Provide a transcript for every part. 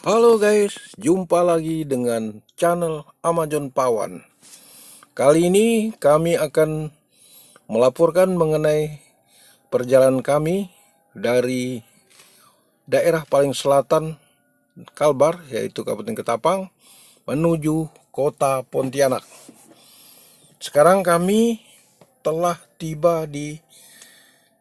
Halo guys, jumpa lagi dengan channel Amazon Pawan. Kali ini kami akan melaporkan mengenai perjalanan kami dari daerah paling selatan Kalbar, yaitu Kabupaten Ketapang, menuju kota Pontianak. Sekarang kami telah tiba di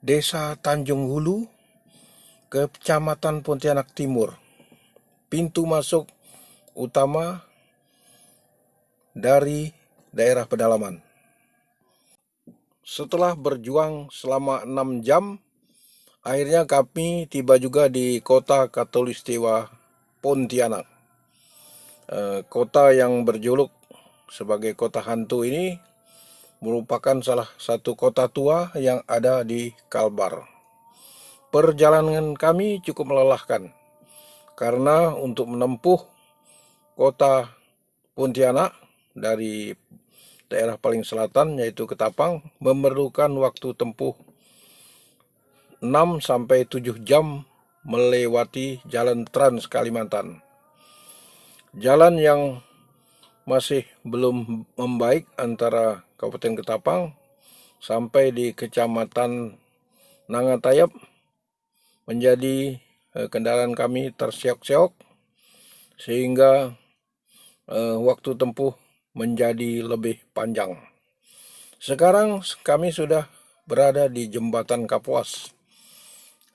Desa Tanjung Hulu, Kecamatan Pontianak Timur. Pintu masuk utama dari daerah pedalaman. Setelah berjuang selama 6 jam, akhirnya kami tiba juga di kota Katulistiwa Pontianak. Kota yang berjuluk sebagai kota hantu ini merupakan salah satu kota tua yang ada di Kalbar. Perjalanan kami cukup melelahkan, karena untuk menempuh kota Pontianak dari daerah paling selatan yaitu Ketapang memerlukan waktu tempuh 6-7 jam melewati jalan Trans Kalimantan. Jalan yang masih belum membaik antara Kabupaten Ketapang sampai di Kecamatan Nangatayap menjadi kendaraan kami terseok-seok sehingga waktu tempuh menjadi lebih panjang. Sekarang kami sudah berada di Jembatan Kapuas,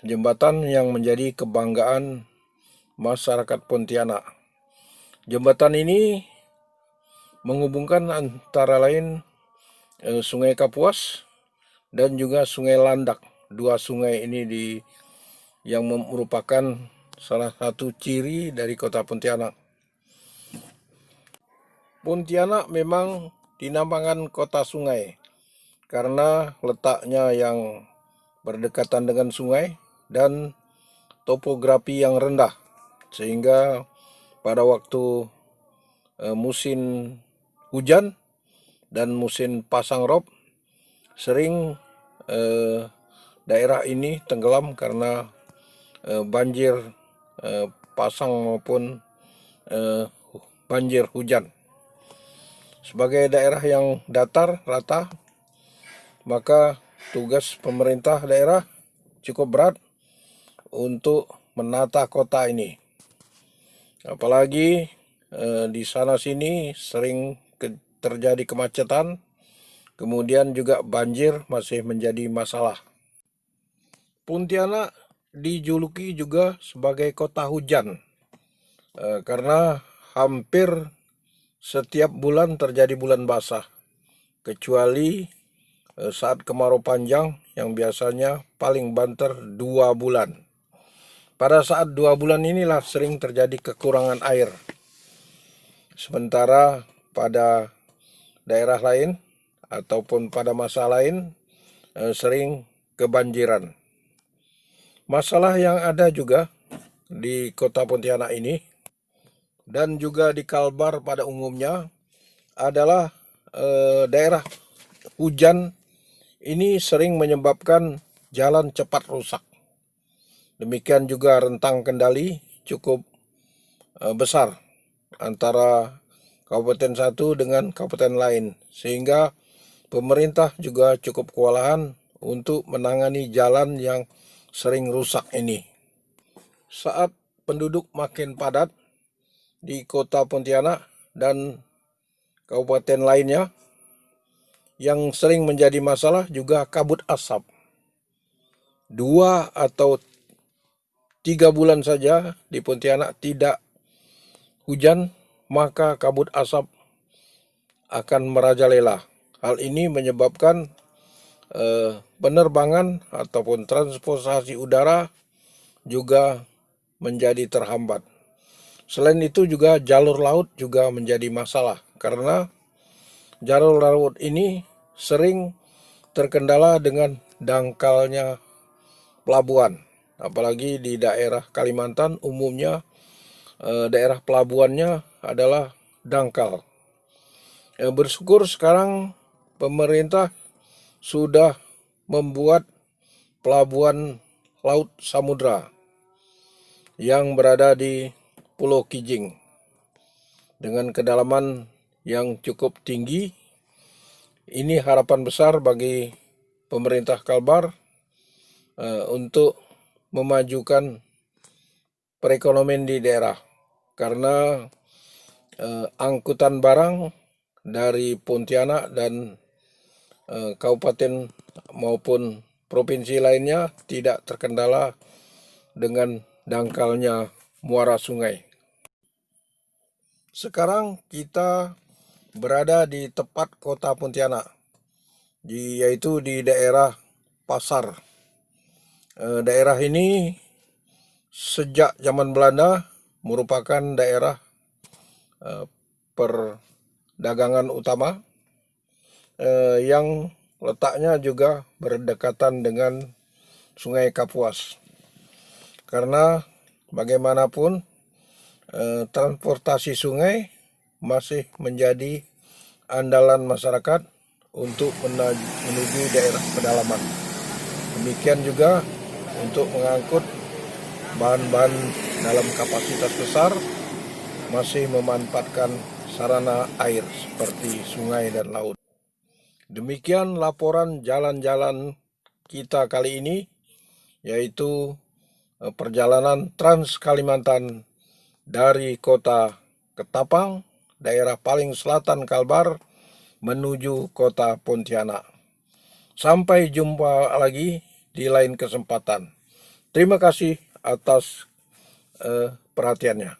jembatan yang menjadi kebanggaan masyarakat Pontianak. Jembatan ini menghubungkan antara lain Sungai Kapuas dan juga Sungai Landak. Dua sungai ini yang merupakan salah satu ciri dari kota Pontianak. Pontianak memang dinamakan kota sungai karena letaknya yang berdekatan dengan sungai dan topografi yang rendah, sehingga pada waktu musim hujan dan musim pasang rob sering daerah ini tenggelam karena banjir pasang maupun banjir hujan. Sebagai daerah yang datar rata, maka tugas pemerintah daerah cukup berat untuk menata kota ini. Apalagi di sana sini sering terjadi kemacetan, kemudian juga banjir masih menjadi masalah. Pontianak dijuluki juga sebagai kota hujan karena hampir setiap bulan terjadi bulan basah, kecuali saat kemarau panjang yang biasanya paling banter 2 bulan. Pada saat 2 bulan inilah sering terjadi kekurangan air. Sementara pada daerah lain ataupun pada masa lain sering kebanjiran. Masalah yang ada juga di kota Pontianak ini dan juga di Kalbar pada umumnya adalah daerah hujan ini sering menyebabkan jalan cepat rusak. Demikian juga rentang kendali cukup besar antara kabupaten satu dengan kabupaten lain, sehingga pemerintah juga cukup kewalahan untuk menangani jalan yang sering rusak ini. Saat penduduk makin padat di kota Pontianak dan kabupaten lainnya, yang sering menjadi masalah juga kabut asap. 2 atau 3 bulan saja di Pontianak tidak hujan, maka kabut asap akan merajalela. Hal ini menyebabkan penerbangan ataupun transportasi udara juga menjadi terhambat. Selain itu juga jalur laut juga menjadi masalah karena jalur laut ini sering terkendala dengan dangkalnya pelabuhan. Apalagi di daerah Kalimantan umumnya daerah pelabuhannya adalah dangkal. Bersyukur sekarang pemerintah sudah membuat pelabuhan laut samudra yang berada di Pulau Kijing dengan kedalaman yang cukup tinggi. Ini harapan besar bagi pemerintah Kalbar untuk memajukan perekonomian di daerah, karena angkutan barang dari Pontianak dan kabupaten maupun provinsi lainnya tidak terkendala dengan dangkalnya muara sungai. Sekarang kita berada di tepat kota Pontianak, yaitu di daerah Pasar. Daerah ini sejak zaman Belanda merupakan daerah perdagangan utama yang letaknya juga berdekatan dengan Sungai Kapuas. Karena bagaimanapun transportasi sungai masih menjadi andalan masyarakat untuk menuju daerah pedalaman. Demikian juga untuk mengangkut bahan-bahan dalam kapasitas besar masih memanfaatkan sarana air seperti sungai dan laut. Demikian laporan jalan-jalan kita kali ini, yaitu perjalanan Trans Kalimantan dari kota Ketapang, daerah paling selatan Kalbar, menuju kota Pontianak. Sampai jumpa lagi di lain kesempatan. Terima kasih atas perhatiannya.